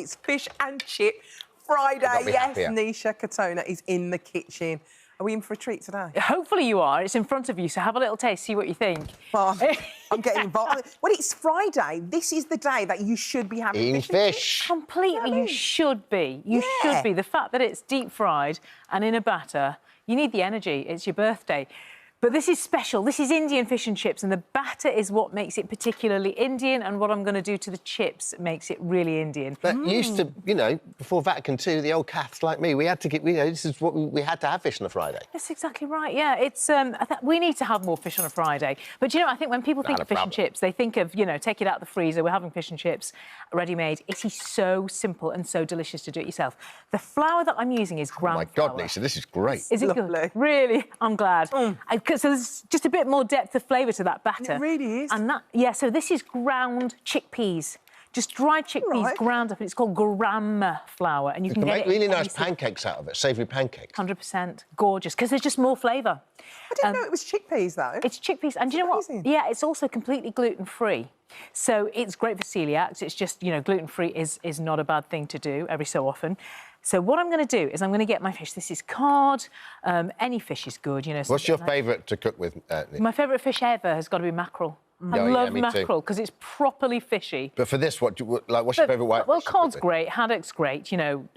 It's Fish and Chip Friday. Yes, Nisha Katona is in the kitchen. Are we in for a treat today? Hopefully you are. It's in front of you, so have a little taste, see what you think. Well, I'm getting involved. Well, it's Friday. This is the day that you should be having fish. Completely, you should be. You should be. The fact that it's deep fried and in a batter, you need the energy. It's your birthday. But this is special. This is Indian fish and chips, and the batter is what makes it particularly Indian, and what I'm going to do to the chips makes it really Indian. But used to, you know, before Vatican II, the old Caths like me, we had to get, you know, this is what we had to have fish on a Friday. That's exactly right, yeah. It's, we need to have more fish on a Friday. But, you know, I think when people think of fish and chips, they think of, you know, take it out of the freezer, we're having fish and chips ready-made. It is so simple and so delicious to do it yourself. The flour that I'm using is ground flour. Oh, my God, Nisha, this is great. Is it good? Really? I'm glad. So there's just a bit more depth of flavour to that batter. It really is. And that, yeah, so this is ground chickpeas. Just dried chickpeas ground up, and it's called gram flour. And you can make really nice pancakes out of it, savoury pancakes. 100%. Gorgeous, because there's just more flavour. I didn't know it was chickpeas, though. It's chickpeas. And do you know what? Yeah, it's also completely gluten-free. So it's great for celiacs. It's just, you know, gluten-free is not a bad thing to do every so often. So what I'm going to do is I'm going to get my fish. This is cod. Any fish is good, you know. What's your favourite to cook with? My favourite fish ever has got to be mackerel. I love mackerel because it's properly fishy. But for this, what's your favourite white? Well, cod's great, haddock's great, you know,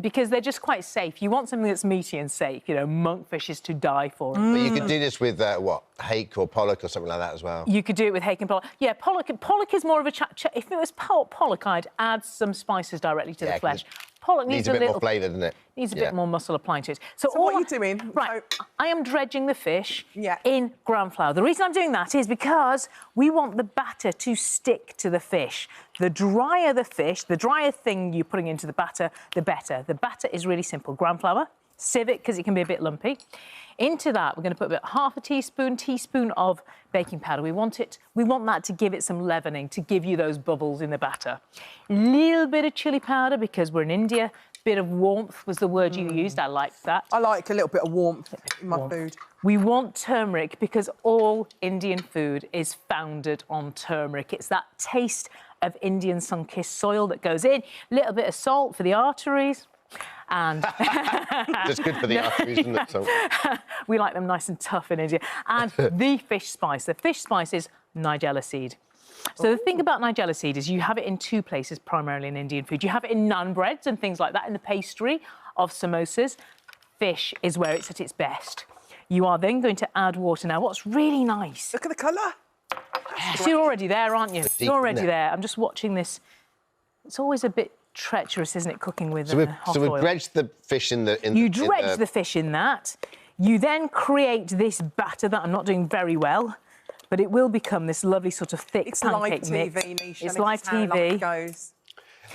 because they're just quite safe. You want something that's meaty and safe, you know. Monkfish is to die for. But you could do this with what, hake or pollock or something like that as well. You could do it with hake and pollock. Yeah, pollock is more of a if it was pollock, I'd add some spices directly to the flesh. Pollock needs a bit more flavour, doesn't it? Needs a bit more muscle applying to it. So what are you doing? Right, I am dredging the fish in ground flour. The reason I'm doing that is because we want the batter to stick to the fish. The drier the fish, the drier thing you're putting into the batter, the better. The batter is really simple. Ground flour, sieve it because it can be a bit lumpy. Into that, we're going to put about half a teaspoon of baking powder. We want that to give it some leavening, to give you those bubbles in the batter. Little bit of chilli powder because we're in India. Bit of warmth was the word you used. I like that. I like a little bit of warmth in my food. We want turmeric because all Indian food is founded on turmeric. It's that taste of Indian sun-kissed soil that goes in. Little bit of salt for the arteries. And it's good for the arteries, isn't it? So... we like them nice and tough in India. And the fish spice. The fish spice is nigella seed. So the thing about nigella seed is you have it in two places, primarily in Indian food. You have it in naan breads and things like that, in the pastry of samosas. Fish is where it's at its best. You are then going to add water. Now, what's really nice... Look at the colour. So you're already there, aren't you? You're already there. I'm just watching this. It's always a bit treacherous, isn't it, cooking with hot oil? So we dredge the fish in the... You dredge the fish in that. You then create this batter that I'm not doing very well, but it will become this lovely sort of thick pancake mix. It's live TV, Nisha. It's live TV. It goes.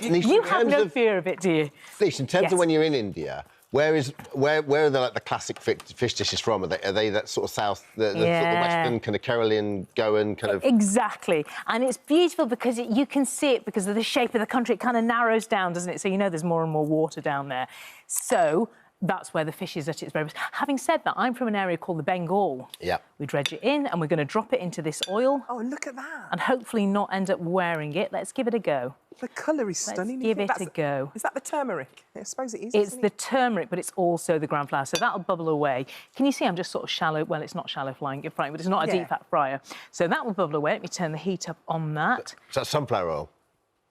You have no fear of it, do you? Nisha, in terms of when you're in India, where are the classic fish dishes from? Are they that sort of south, the western kind of Kerala, Goan kind of... Exactly. And it's beautiful because you can see it because of the shape of the country. It kind of narrows down, doesn't it? So you know there's more and more water down there. So that's where the fish is at its very best. Having said that, I'm from an area called the Bengal. Yeah. We dredge it in and we're going to drop it into this oil. Oh, look at that. And hopefully not end up wearing it. Let's give it a go. The colour is stunning. Let's give it a go. Is that the turmeric? I suppose it is. It's the turmeric, but it's also the ground flour, so that'll bubble away. Can you see I'm just sort of shallow... Well, it's not shallow frying, but it's not a deep fat fryer. So that will bubble away. Let me turn the heat up on that. Is that sunflower oil?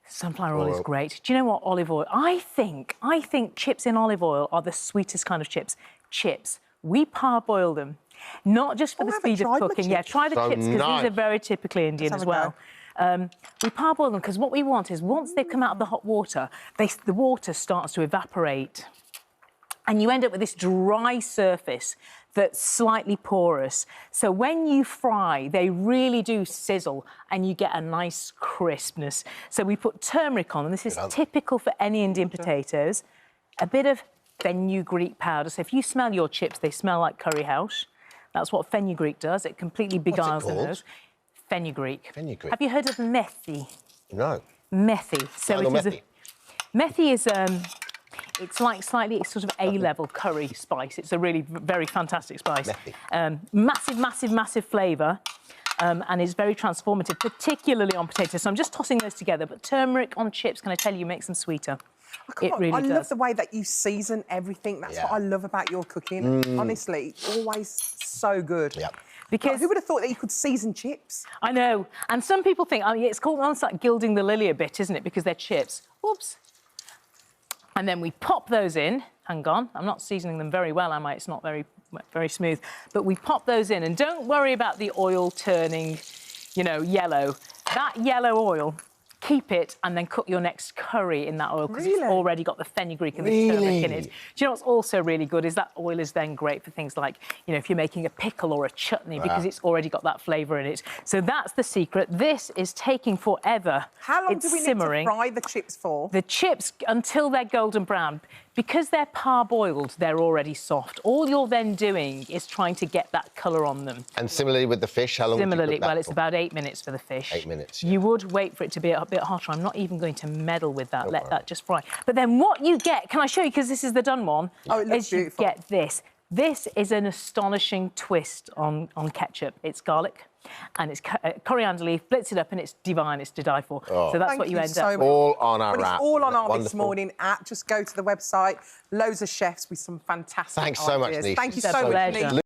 Sunflower oil is great. Do you know what? Olive oil. I think chips in olive oil are the sweetest kind of chips. Chips. We parboil them, not just for the speed of cooking. Yeah, try the chips because these are very typically Indian as well. We parboil them because what we want is once they've come out of the hot water, the water starts to evaporate. And you end up with this dry surface that's slightly porous. So when you fry, they really do sizzle and you get a nice crispness. So we put turmeric on, and this is typical for any Indian potatoes. A bit of fenugreek powder. So if you smell your chips, they smell like curry house. That's what fenugreek does. It completely beguiles the nose. Fenugreek. Fenugreek. Have you heard of methi? No. Methi. So methi is it's like slightly sort of A-level curry spice. It's a really very fantastic spice. Methi. Massive, massive, massive flavour. and is very transformative, particularly on potatoes. So I'm just tossing those together. But turmeric on chips, can I tell you, makes them sweeter. It really does. I love the way that you season everything. That's what I love about your cooking. Honestly, always so good. Yep. Because who would have thought that you could season chips? I know. And some people think, I mean, it's called almost like gilding the lily a bit, isn't it? Because they're chips. Whoops. And then we pop those in. Hang on. I'm not seasoning them very well, am I? It's not very smooth. But we pop those in. And don't worry about the oil turning, you know, yellow. That yellow oil, keep it and then cook your next curry in that oil because it's already got the fenugreek and the turmeric in it. Do you know what's also really good is that oil is then great for things like, you know, if you're making a pickle or a chutney because it's already got that flavour in it. So that's the secret. This is taking forever. How long do we need to fry the chips for? The chips until they're golden brown. Because they're parboiled, they're already soft. All you're then doing is trying to get that colour on them. And similarly with the fish, how long do you cook that well, it's for? about 8 minutes for the fish. 8 minutes, You would wait for it to be a bit hotter. I'm not even going to meddle with that. Let that just fry. But then what you get, can I show you, because this is the done one, oh, it looks beautiful. You get this. This is an astonishing twist on ketchup. It's garlic and it's coriander leaf, blitz it up, and it's divine. It's to die for. So that's what you end up with. All on our It's all on our This Morning app. Just go to the website. Loads of chefs with some fantastic Thanks so much, ideas. Nisha. Thank you so much, Nisha.